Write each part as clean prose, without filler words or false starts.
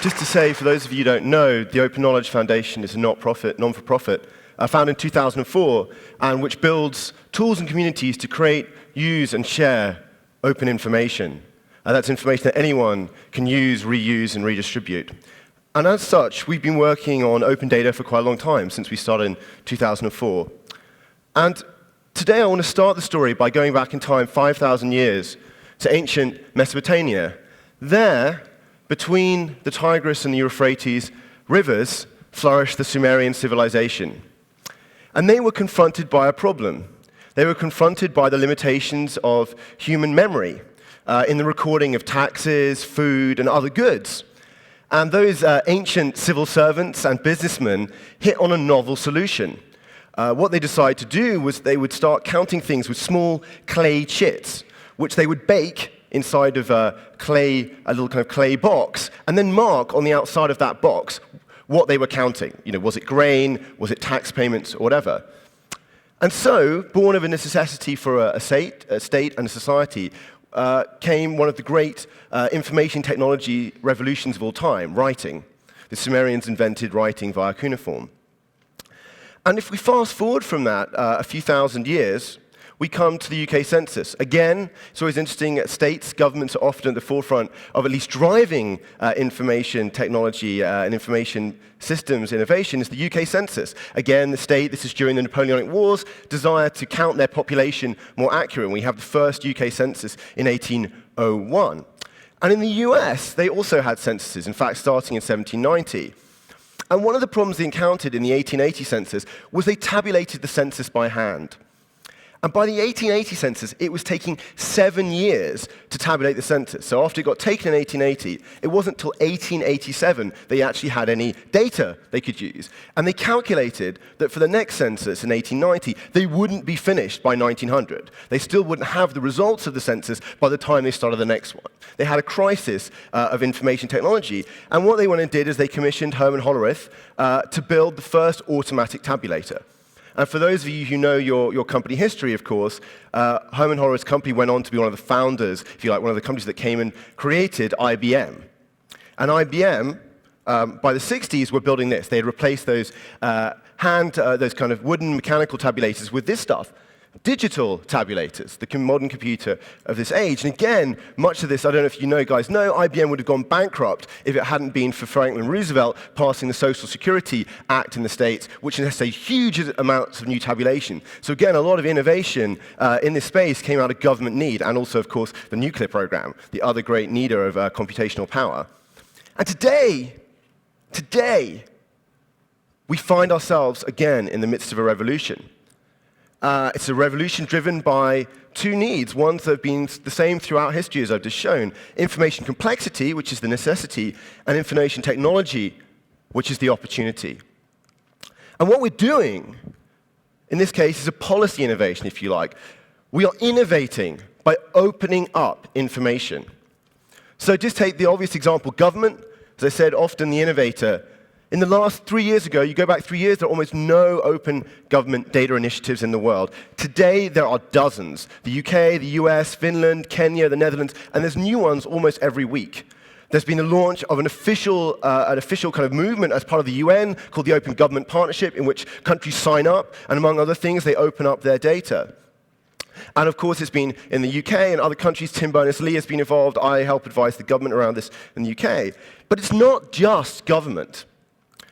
Just to say, for those of you who don't know, the Open Knowledge Foundation is a non-for-profit, founded in 2004, and which builds tools and communities to create, use, and share open information. That's information that anyone can use, reuse, and redistribute. And as such, we've been working on open data for quite a long time, since we started in 2004. And today I want to start the story by going back in time 5,000 years to ancient Mesopotamia. There, between the Tigris and the Euphrates rivers, flourished the Sumerian civilization. And they were confronted by a problem. They were confronted by the limitations of human memory in the recording of taxes, food, and other goods. And those ancient civil servants and businessmen hit on a novel solution. What they decided to do was they would start counting things with small clay chits, which they would bake inside of a little kind of clay box, and then mark on the outside of that box what they were counting. Was it grain? Was it tax payments? Or whatever. And so, born of a necessity for a state and a society, came one of the great information technology revolutions of all time, writing. The Sumerians invented writing via cuneiform. And if we fast forward from that a few thousand years, we come to the UK census. Again, it's always interesting, states, governments are often at the forefront of at least driving information technology and information systems innovation is the UK census. Again, the state, this is during the Napoleonic Wars, desire to count their population more accurately. We have the first UK census in 1801. And in the US, they also had censuses, in fact, starting in 1790. And one of the problems they encountered in the 1880 census was they tabulated the census by hand. And by the 1880 census, it was taking 7 years to tabulate the census. So after it got taken in 1880, it wasn't until 1887 they actually had any data they could use. And they calculated that for the next census in 1890, they wouldn't be finished by 1900. They still wouldn't have the results of the census by the time they started the next one. They had a crisis of information technology. And what they went and did is they commissioned Herman Hollerith to build the first automatic tabulator. And for those of you who know your company history, of course, Herman Hollerith's company went on to be one of the founders, if you like, one of the companies that came and created IBM. And IBM, by the 60s, were building this. They had replaced those those kind of wooden mechanical tabulators with this stuff. Digital tabulators, the modern computer of this age. And again, much of this, I don't know if you guys know, IBM would have gone bankrupt if it hadn't been for Franklin Roosevelt passing the Social Security Act in the States, which necessitated huge amounts of new tabulation. So again, a lot of innovation in this space came out of government need, and also, of course, the nuclear program, the other great needer of computational power. And today, we find ourselves again in the midst of a revolution. It's a revolution driven by two needs, ones that have been the same throughout history, as I've just shown. Information complexity, which is the necessity, and information technology, which is the opportunity. And what we're doing, in this case, is a policy innovation, if you like. We are innovating by opening up information. So just take the obvious example, government. As I said, often the innovator. In the last 3 years ago, you go back 3 years, there are almost no open government data initiatives in the world. Today, there are dozens. The UK, the US, Finland, Kenya, the Netherlands, and there's new ones almost every week. There's been a launch of an official kind of movement as part of the UN called the Open Government Partnership, in which countries sign up, and among other things, they open up their data. And of course, it's been in the UK and other countries. Tim Berners-Lee has been involved. I help advise the government around this in the UK. But it's not just government.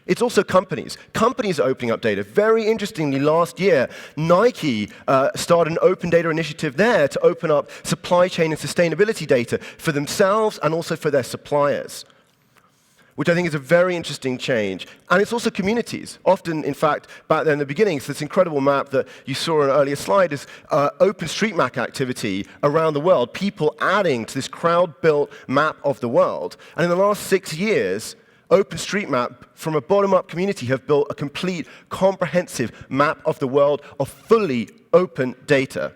It's also companies. Companies are opening up data. Very interestingly, last year, Nike started an open data initiative there to open up supply chain and sustainability data for themselves and also for their suppliers, which I think is a very interesting change. And it's also communities. Often, in fact, back there in the beginning, so this incredible map that you saw on an earlier slide is OpenStreetMap activity around the world, people adding to this crowd-built map of the world. And in the last 6 years, OpenStreetMap, from a bottom-up community, have built a complete, comprehensive map of the world of fully open data.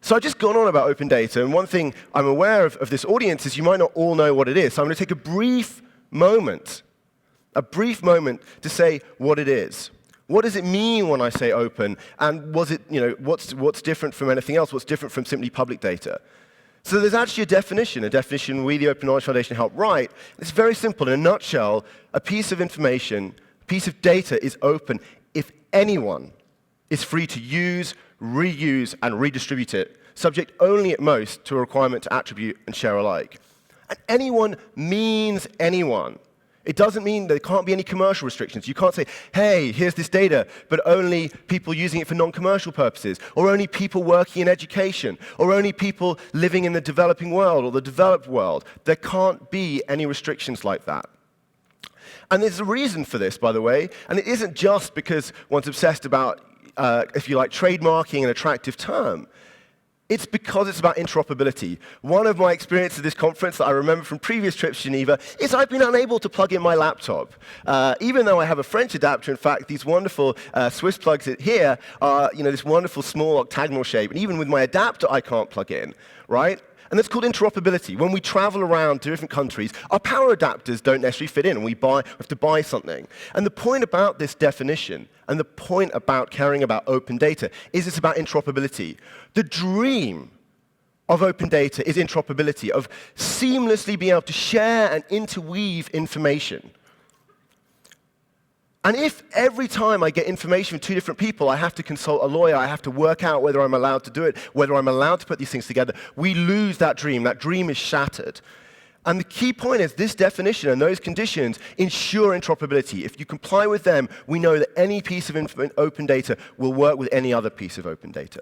So I've just gone on about open data, and one thing I'm aware of this audience is you might not all know what it is. So I'm going to take a brief moment to say what it is. What does it mean when I say open? And was it, what's different from anything else? What's different from simply public data? So there's actually a definition we, the Open Knowledge Foundation, helped write. It's very simple. In a nutshell, a piece of information, a piece of data is open if anyone is free to use, reuse, and redistribute it, subject only at most to a requirement to attribute and share alike. And anyone means anyone. It doesn't mean there can't be any commercial restrictions. You can't say, hey, here's this data, but only people using it for non-commercial purposes, or only people working in education, or only people living in the developing world or the developed world. There can't be any restrictions like that. And there's a reason for this, by the way, and it isn't just because one's obsessed about, if you like, trademarking an attractive term. It's because it's about interoperability. One of my experiences at this conference that I remember from previous trips to Geneva is I've been unable to plug in my laptop. Even though I have a French adapter, in fact, these wonderful Swiss plugs here are this wonderful small octagonal shape. And even with my adapter, I can't plug in, right? And that's called interoperability. When we travel around to different countries, our power adapters don't necessarily fit in, and we have to buy something. And the point about this definition, and the point about caring about open data, is it's about interoperability. The dream of open data is interoperability, of seamlessly being able to share and interweave information. And if every time I get information from two different people, I have to consult a lawyer, I have to work out whether I'm allowed to do it, whether I'm allowed to put these things together, we lose that dream. That dream is shattered. And the key point is this definition and those conditions ensure interoperability. If you comply with them, we know that any piece of open data will work with any other piece of open data.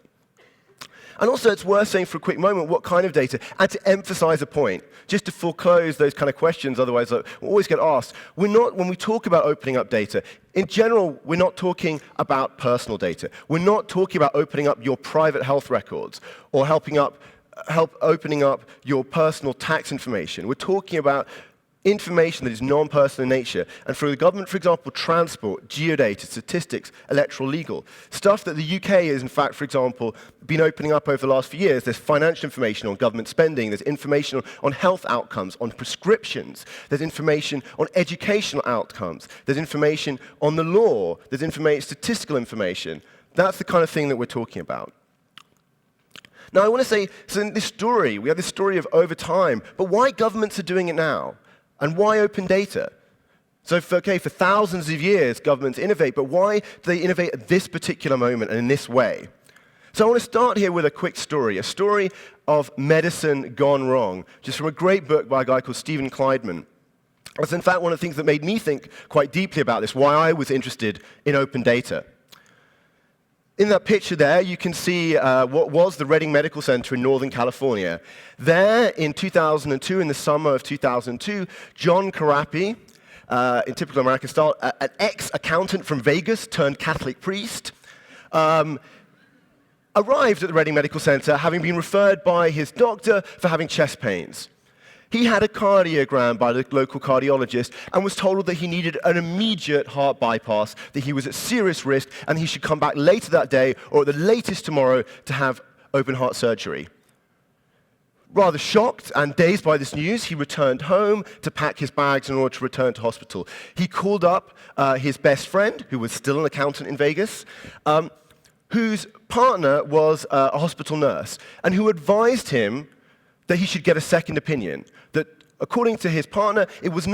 And also, it's worth saying for a quick moment what kind of data, and to emphasize a point, just to foreclose those kind of questions, otherwise we'll always get asked. When we talk about opening up data, in general, we're not talking about personal data. We're not talking about opening up your private health records or opening up your personal tax information. We're talking about information that is non-personal in nature. And for the government, for example, transport, geodata, statistics, electoral, legal. Stuff that the UK has, in fact, for example, been opening up over the last few years. There's financial information on government spending. There's information on health outcomes, on prescriptions. There's information on educational outcomes. There's information on the law. There's statistical information. That's the kind of thing that we're talking about. Now, I want to say, so in this story, we have this story of over time, but why governments are doing it now? And why open data? So, for thousands of years, governments innovate, but why do they innovate at this particular moment and in this way? So I want to start here with a quick story, a story of medicine gone wrong, just from a great book by a guy called Stephen Kleidman. That's, in fact, one of the things that made me think quite deeply about this, why I was interested in open data. In that picture there, you can see what was the Reading Medical Center in Northern California. There, in 2002, in the summer of 2002, John Carapi, in typical American style, an ex-accountant from Vegas turned Catholic priest, arrived at the Reading Medical Center having been referred by his doctor for having chest pains. He had a cardiogram by the local cardiologist and was told that he needed an immediate heart bypass, that he was at serious risk, and he should come back later that day or at the latest tomorrow to have open heart surgery. Rather shocked and dazed by this news, he returned home to pack his bags in order to return to hospital. He called up his best friend, who was still an accountant in Vegas, whose partner was a hospital nurse, and who advised him that he should get a second opinion. That according to his partner, it was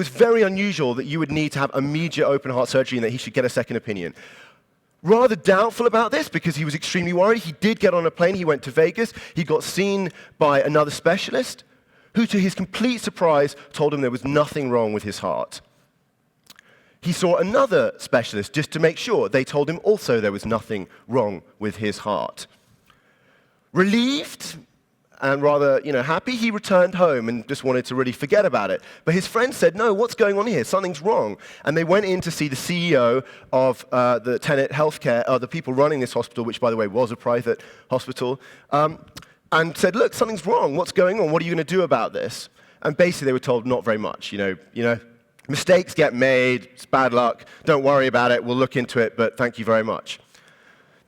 very unusual that you would need to have immediate open heart surgery and that he should get a second opinion. Rather doubtful about this because he was extremely worried, he did get on a plane, he went to Vegas, he got seen by another specialist who, to his complete surprise, told him there was nothing wrong with his heart. He saw another specialist just to make sure. They told him also there was nothing wrong with his heart. Relieved and rather, happy, he returned home and just wanted to really forget about it. But his friend said, no, what's going on here? Something's wrong. And they went in to see the CEO of the Tenet Healthcare, the people running this hospital, which, by the way, was a private hospital, and said, look, something's wrong. What's going on? What are you going to do about this? And basically, they were told not very much. Mistakes get made. It's bad luck. Don't worry about it. We'll look into it, but thank you very much.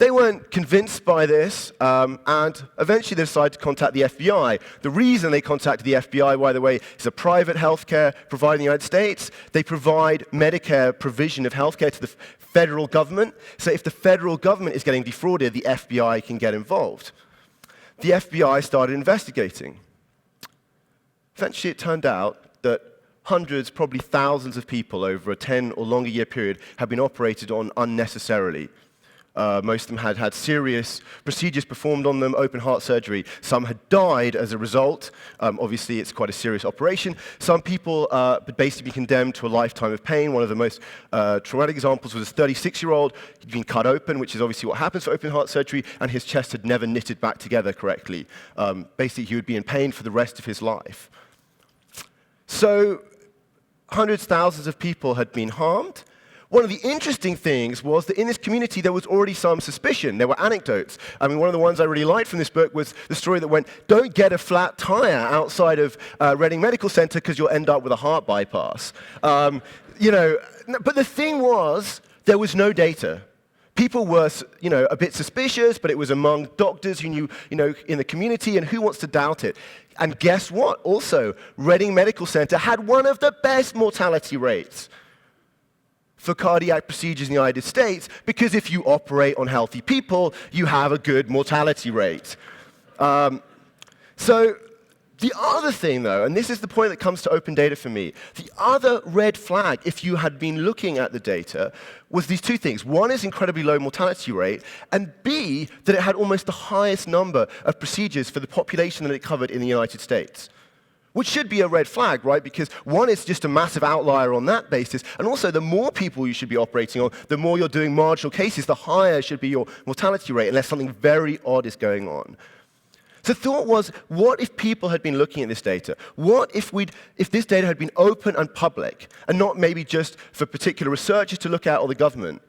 they weren't convinced by this, and eventually they decided to contact the FBI. The reason they contacted the FBI, by the way, is a private healthcare provider in the United States. They provide Medicare provision of healthcare to the federal government. So if the federal government is getting defrauded, the FBI can get involved. The FBI started investigating. Eventually it turned out that hundreds, probably thousands of people over a 10 or longer year period have been operated on unnecessarily. Most of them had had serious procedures performed on them, open heart surgery. Some had died as a result. Obviously, it's quite a serious operation. Some people had basically been condemned to a lifetime of pain. One of the most traumatic examples was a 36-year-old. He'd been cut open, which is obviously what happens for open heart surgery, and his chest had never knitted back together correctly. Basically, he would be in pain for the rest of his life. So hundreds, thousands of people had been harmed. One of the interesting things was that in this community there was already some suspicion. There were anecdotes. I mean, one of the ones I really liked from this book was the story that went, don't get a flat tire outside of Reading Medical Center because you'll end up with a heart bypass. But the thing was, there was no data. People were, a bit suspicious, but it was among doctors who knew, in the community, and who wants to doubt it? And guess what? Also, Reading Medical Center had one of the best mortality rates for cardiac procedures in the United States, because if you operate on healthy people, you have a good mortality rate. So the other thing, though, and this is the point that comes to open data for me, the other red flag, if you had been looking at the data, was these two things. One is incredibly low mortality rate, and B, that it had almost the highest number of procedures for the population that it covered in the United States. Which should be a red flag, right? Because one, it's just a massive outlier on that basis, and also the more people you should be operating on, the more you're doing marginal cases, the higher should be your mortality rate, unless something very odd is going on. So the thought was, what if people had been looking at this data? What if this data had been open and public, and not maybe just for particular researchers to look at or the government?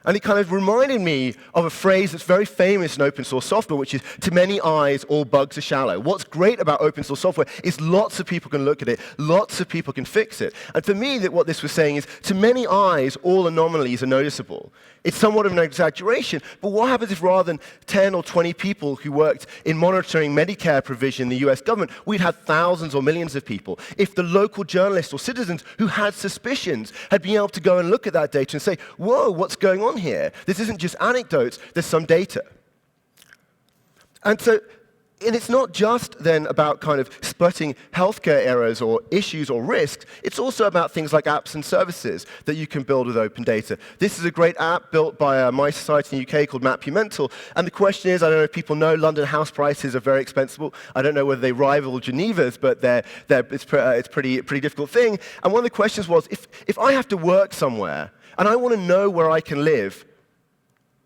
And it kind of reminded me of a phrase that's very famous in open source software, which is, to many eyes, all bugs are shallow. What's great about open source software is lots of people can look at it, lots of people can fix it. And for me, what this was saying is, to many eyes, all anomalies are noticeable. It's somewhat of an exaggeration, but what happens if rather than 10 or 20 people who worked in monitoring Medicare provision in the US government, we'd had thousands or millions of people? If the local journalists or citizens who had suspicions had been able to go and look at that data and say, whoa, what's going on here? This isn't just anecdotes, there's some data. And it's not just then about kind of spotting healthcare errors or issues or risks, it's also about things like apps and services that you can build with open data. This is a great app built by my society in the UK called Map Your Mental, and the question is, I don't know if people know, London house prices are very expensive. I don't know whether they rival Geneva's, but it's a pretty difficult thing. And one of the questions was, if I have to work somewhere, and I want to know where I can live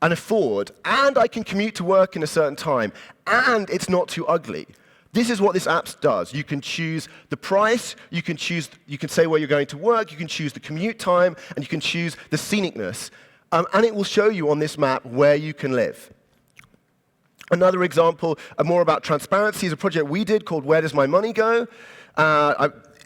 and afford, and I can commute to work in a certain time, and it's not too ugly. This is what this app does. You can choose the price, you can say where you're going to work, you can choose the commute time, and you can choose the scenicness. And it will show you on this map where you can live. Another example, more about transparency, is a project we did called Where Does My Money Go?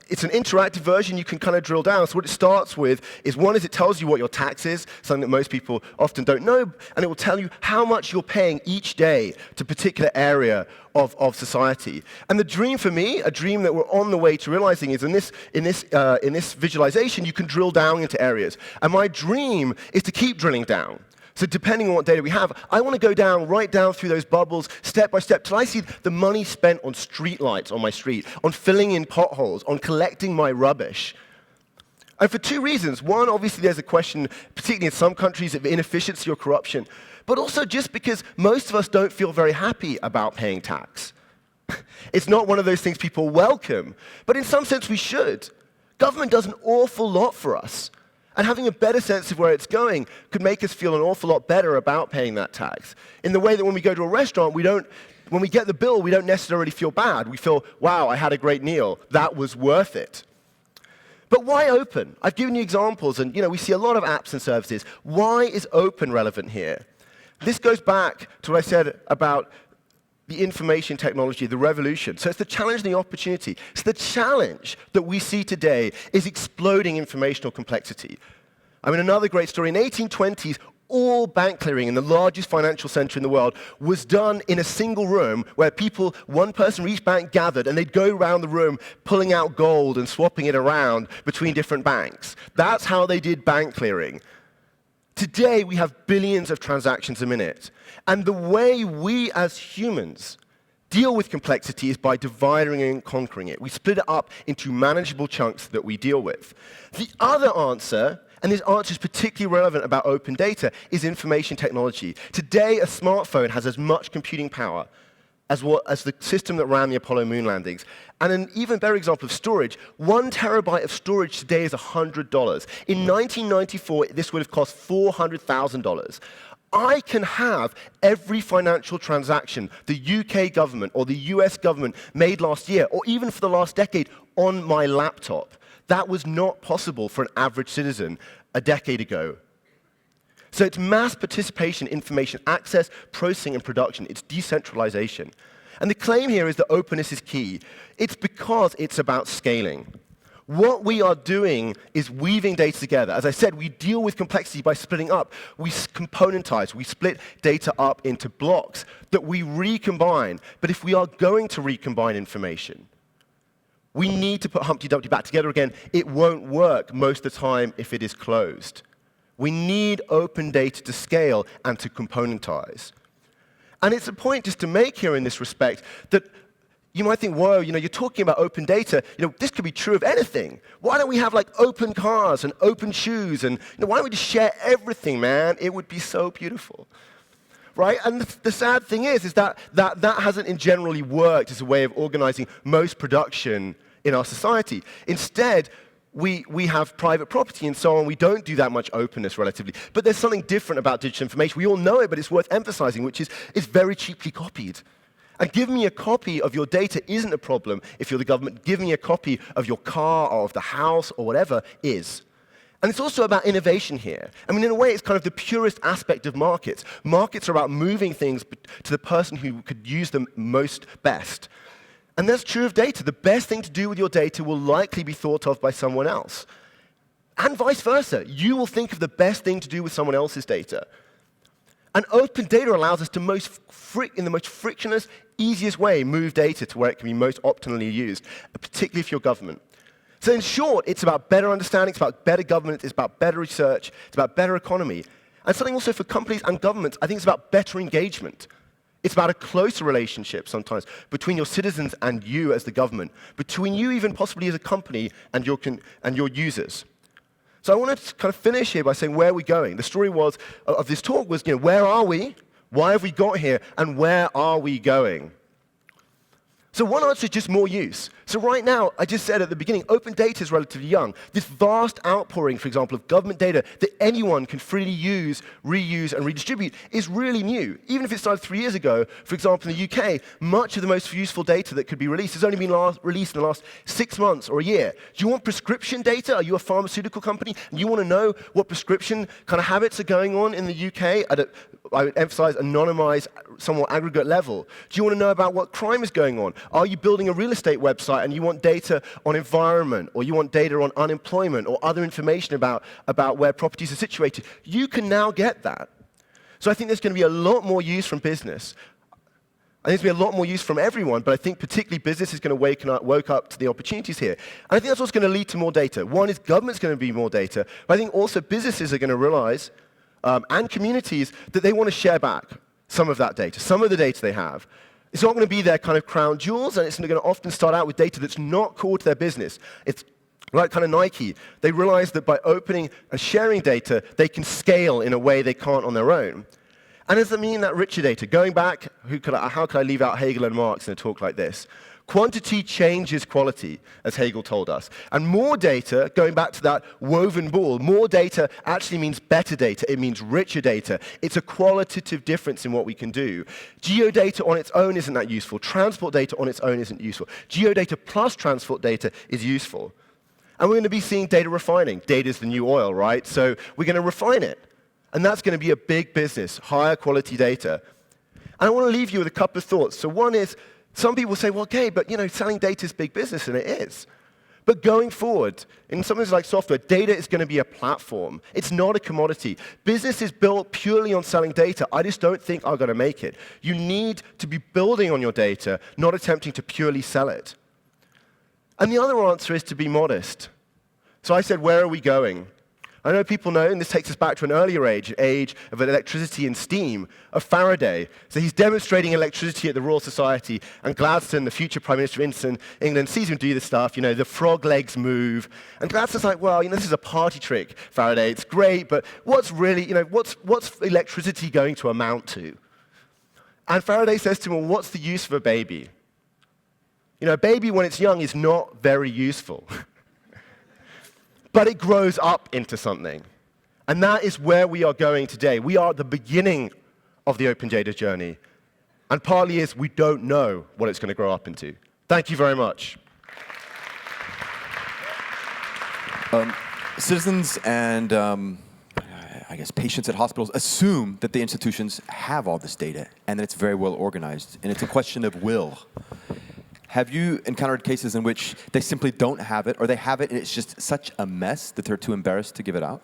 It's an interactive version. You can kind of drill down. So what it starts with is, one is it tells you what your tax is, something that most people often don't know, and it will tell you how much you're paying each day to a particular area of society. And the dream for me, a dream that we're on the way to realizing, is in this visualization, you can drill down into areas. And my dream is to keep drilling down. So depending on what data we have, I want to go right down through those bubbles, step by step, till I see the money spent on street lights on my street, on filling in potholes, on collecting my rubbish. And for two reasons. One, obviously there's a question, particularly in some countries, of inefficiency or corruption, but also just because most of us don't feel very happy about paying tax. It's not one of those things people welcome, but in some sense we should. Government does an awful lot for us. And having a better sense of where it's going could make us feel an awful lot better about paying that tax. In the way that when we go to a restaurant, when we get the bill, we don't necessarily feel bad. We feel, wow, I had a great meal. That was worth it. But why open? I've given you examples, and we see a lot of apps and services. Why is open relevant here? This goes back to what I said about the information technology, the revolution. So it's the challenge and the opportunity. So the challenge that we see today is exploding informational complexity. I mean, another great story. In the 1820s, all bank clearing in the largest financial center in the world was done in a single room where people, one person from each bank gathered, and they'd go around the room pulling out gold and swapping it around between different banks. That's how they did bank clearing. Today, we have billions of transactions a minute. And the way we as humans deal with complexity is by dividing and conquering it. We split it up into manageable chunks that we deal with. The other answer, and this answer is particularly relevant about open data, is information technology. Today, a smartphone has as much computing power as the system that ran the Apollo moon landings. And an even better example of storage, 1 terabyte of storage today is $100. In 1994, this would have cost $400,000. I can have every financial transaction the UK government or the US government made last year, or even for the last decade, on my laptop. That was not possible for an average citizen a decade ago. So it's mass participation, information access, processing, and production. It's decentralization. And the claim here is that openness is key. It's because it's about scaling. What we are doing is weaving data together. As I said, we deal with complexity by splitting up. We componentize. We split data up into blocks that we recombine. But if we are going to recombine information, we need to put Humpty Dumpty back together again. It won't work most of the time if it is closed. We need open data to scale and to componentize. And it's a point just to make here in this respect that you might think, whoa, you're talking about open data. This could be true of anything. Why don't we have like open cars and open shoes? And why don't we just share everything, man? It would be so beautiful. Right? And the sad thing is that hasn't generally worked as a way of organizing most production in our society. Instead, we have private property and so on. We don't do that much openness relatively. But there's something different about digital information. We all know it, but it's worth emphasizing, which is it's very cheaply copied. And giving me a copy of your data isn't a problem if you're the government. Giving me a copy of your car or of the house or whatever is. And it's also about innovation here. I mean, in a way, it's kind of the purest aspect of markets. Markets are about moving things to the person who could use them most best. And that's true of data. The best thing to do with your data will likely be thought of by someone else. And vice versa. You will think of the best thing to do with someone else's data. And open data allows us to in the most frictionless, easiest way, move data to where it can be most optimally used, particularly if you're government. So in short, it's about better understanding, it's about better governance, it's about better research, it's about better economy. And something also for companies and governments, I think it's about better engagement. It's about a closer relationship sometimes between your citizens and you as the government, between you even possibly as a company and your users. So I want to kind of finish here by saying, where are we going? The story of this talk was, where are we? Why have we got here? And where are we going? So one answer is just more use. So right now, I just said at the beginning, open data is relatively young. This vast outpouring, for example, of government data that anyone can freely use, reuse, and redistribute is really new. Even if it started 3 years ago, for example, in the UK, much of the most useful data that could be released has only been released in the last 6 months or a year. Do you want prescription data? Are you a pharmaceutical company? And you want to know what prescription kind of habits are going on in the UK at I would emphasize anonymized, somewhat aggregate level? Do you want to know about what crime is going on? Are you building a real estate website and you want data on environment, or you want data on unemployment, or other information about where properties are situated? You can now get that. So I think there's going to be a lot more use from business. I think there's going to be a lot more use from everyone, but I think particularly business is going to woke up to the opportunities here. And I think that's what's going to lead to more data. One is government's going to be more data, but I think also businesses are going to realize, and communities, that they want to share back some of that data, some of the data they have. It's not going to be their kind of crown jewels, and it's going to often start out with data that's not core to their business. It's like kind of Nike. They realize that by opening and sharing data, they can scale in a way they can't on their own. And does that mean that richer data? Going back, how could I leave out Hegel and Marx in a talk like this? Quantity changes quality, as Hegel told us. And more data, going back to that woven ball, more data actually means better data. It means richer data. It's a qualitative difference in what we can do. Geodata on its own isn't that useful. Transport data on its own isn't useful. Geodata plus transport data is useful. And we're going to be seeing data refining. Data is the new oil, right? So we're going to refine it. And that's going to be a big business, higher quality data. And I want to leave you with a couple of thoughts. So one is, some people say, well, okay, but selling data is big business, and it is. But going forward, in something like software, data is going to be a platform. It's not a commodity. Businesses built purely on selling data, I just don't think are going to make it. You need to be building on your data, not attempting to purely sell it. And the other answer is to be modest. So I said, where are we going? I know people know, and this takes us back to an earlier age of electricity and steam, of Faraday. So he's demonstrating electricity at the Royal Society, and Gladstone, the future Prime Minister of England, sees him do this stuff, the frog legs move. And Gladstone's like, well, this is a party trick, Faraday. It's great, but what's really, what's electricity going to amount to? And Faraday says to him, well, what's the use of a baby? A baby when it's young is not very useful. But it grows up into something. And that is where we are going today. We are at the beginning of the open data journey. And partly is we don't know what it's going to grow up into. Thank you very much. Citizens and, I guess, patients at hospitals assume that the institutions have all this data and that it's very well organized. And it's a question of will. Have you encountered cases in which they simply don't have it, or they have it and it's just such a mess that they're too embarrassed to give it out?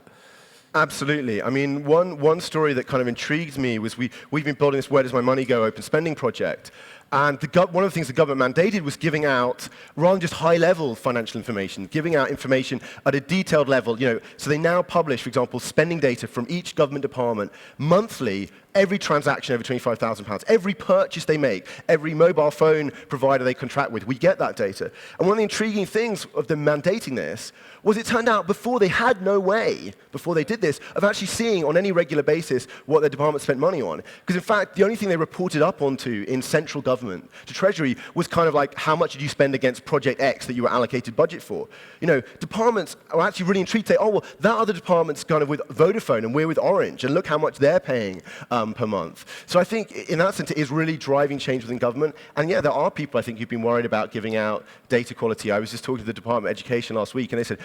Absolutely. I mean, one story that kind of intrigued me was we've been building this Where Does My Money Go open spending project. And one of the things the government mandated was giving out, rather than just high-level financial information, giving out information at a detailed level. So they now publish, for example, spending data from each government department monthly, every transaction over £25,000, every purchase they make, every mobile phone provider they contract with, we get that data. And one of the intriguing things of them mandating this was it turned out before they had no way, before they did this, of actually seeing on any regular basis what their department spent money on. Because in fact, the only thing they reported up onto in central government to Treasury was kind of like how much did you spend against Project X that you were allocated budget for. Departments are actually really intrigued to say, oh, well, that other department's kind of with Vodafone and we're with Orange, and look how much they're paying per month. So I think in that sense, it is really driving change within government. And yeah, there are people, I think, who've been worried about giving out data quality. I was just talking to the Department of Education last week, and they said,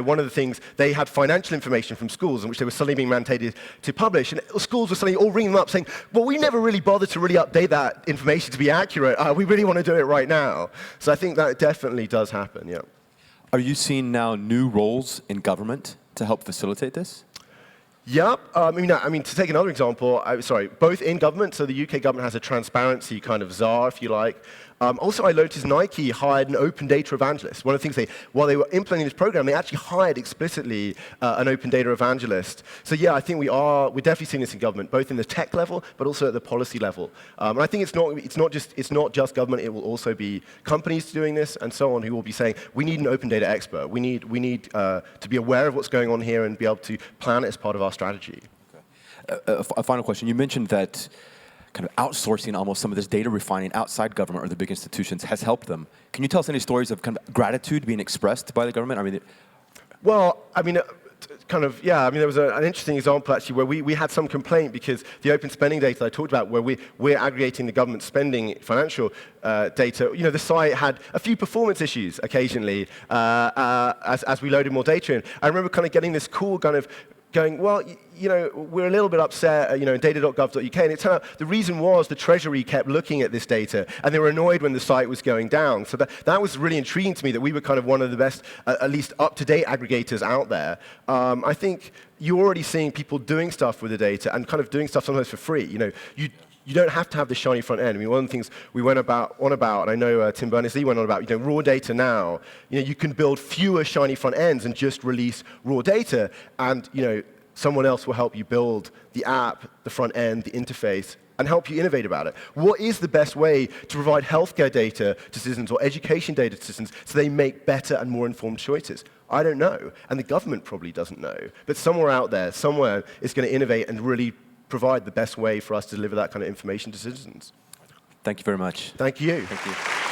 one of the things, they had financial information from schools in which they were suddenly being mandated to publish, and schools were suddenly all ringing them up saying, well, we never really bothered to really update that information to be accurate. We really want to do it right now. So I think that definitely does happen, yeah. Are you seeing now new roles in government to help facilitate this? Yep. I mean, to take another example, both in government, so the UK government has a transparency kind of czar, if you like. Also, I noticed Nike hired an open data evangelist. One of the things while they were implementing this program, they actually hired explicitly an open data evangelist. So yeah, I think we're definitely seeing this in government, both in the tech level, but also at the policy level. And I think it's not just government, it will also be companies doing this and so on who will be saying, we need an open data expert. We need to be aware of what's going on here and be able to plan it as part of our strategy. Okay. A final question. You mentioned that kind of outsourcing almost some of this data refining outside government or the big institutions has helped them. Can you tell us any stories of kind of gratitude being expressed by the government? There was an interesting example actually where we had some complaint because the open spending data I talked about, where we're aggregating the government spending financial data, the site had a few performance issues occasionally as we loaded more data in. I remember kind of getting this call kind of going, well, we're a little bit upset, in data.gov.uk, and it turned out the reason was the Treasury kept looking at this data, and they were annoyed when the site was going down. So that was really intriguing to me that we were kind of one of the best, at least up-to-date aggregators out there. I think you're already seeing people doing stuff with the data and kind of doing stuff sometimes for free. You don't have to have the shiny front end. I mean, one of the things we went on about, and I know Tim Berners-Lee went on about, raw data now. You can build fewer shiny front ends and just release raw data, and someone else will help you build the app, the front end, the interface, and help you innovate about it. What is the best way to provide healthcare data to citizens or education data to citizens so they make better and more informed choices? I don't know, and the government probably doesn't know. But somewhere out there, somewhere is going to innovate and really provide the best way for us to deliver that kind of information to citizens. Thank you very much. Thank you. Thank you.